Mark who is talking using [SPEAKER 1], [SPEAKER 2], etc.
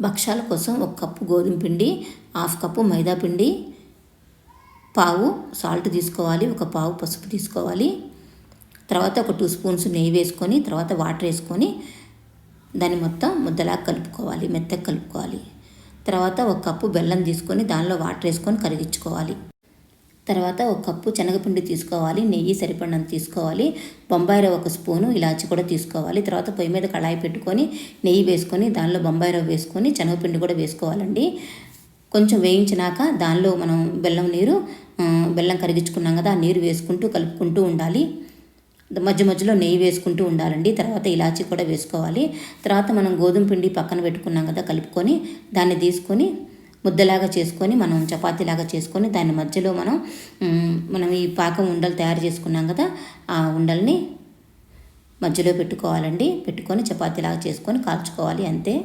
[SPEAKER 1] భక్షాల కోసం 1 కప్పు గోధుమ పిండి, హాఫ్ కప్పు మైదా పిండి, పావు సాల్ట్ తీసుకోవాలి, 1 పావు పసుపు తీసుకోవాలి. తర్వాత ఒక 2 స్పూన్స్ నెయ్యి వేసుకొని తర్వాత వాటర్ వేసుకొని దాన్ని మొత్తం ముద్దలా కలుపుకోవాలి, మెత్తగా కలుపుకోవాలి. తర్వాత 1 కప్పు బెల్లం తీసుకొని దానిలో వాటర్ వేసుకొని కరిగించుకోవాలి. తర్వాత 1 కప్పు శనగపిండి తీసుకోవాలి, నెయ్యి సరిపడినంత తీసుకోవాలి, బొంబాయి రవ్వ 1 స్పూను, ఇలాచి కూడా తీసుకోవాలి. తర్వాత పొయ్యి మీద కళాయి పెట్టుకొని నెయ్యి వేసుకొని దానిలో బొంబాయి రవ్వ వేసుకొని శనగపిండి కూడా వేసుకోవాలండి. కొంచెం వేయించినాక దానిలో మనం బెల్లం కరిగించుకున్నాం కదా, ఆ నీరు వేసుకుంటూ కలుపుకుంటూ ఉండాలి. మధ్య మధ్యలో నెయ్యి వేసుకుంటూ ఉండాలండి. తర్వాత ఇలాచి కూడా వేసుకోవాలి. తర్వాత మనం గోధుమ పిండి పక్కన పెట్టుకున్నాం కదా, కలుపుకొని దాన్ని తీసుకొని ముద్దలాగా చేసుకొని మనం చపాతీలాగా చేసుకొని దాని మధ్యలో మనం ఈ పాకం ఉండలు తయారు చేసుకున్నాం కదా, ఆ ఉండల్ని మధ్యలో పెట్టుకోవాలండి. పెట్టుకొని చపాతీలాగా చేసుకొని కాల్చుకోవాలి, అంతే.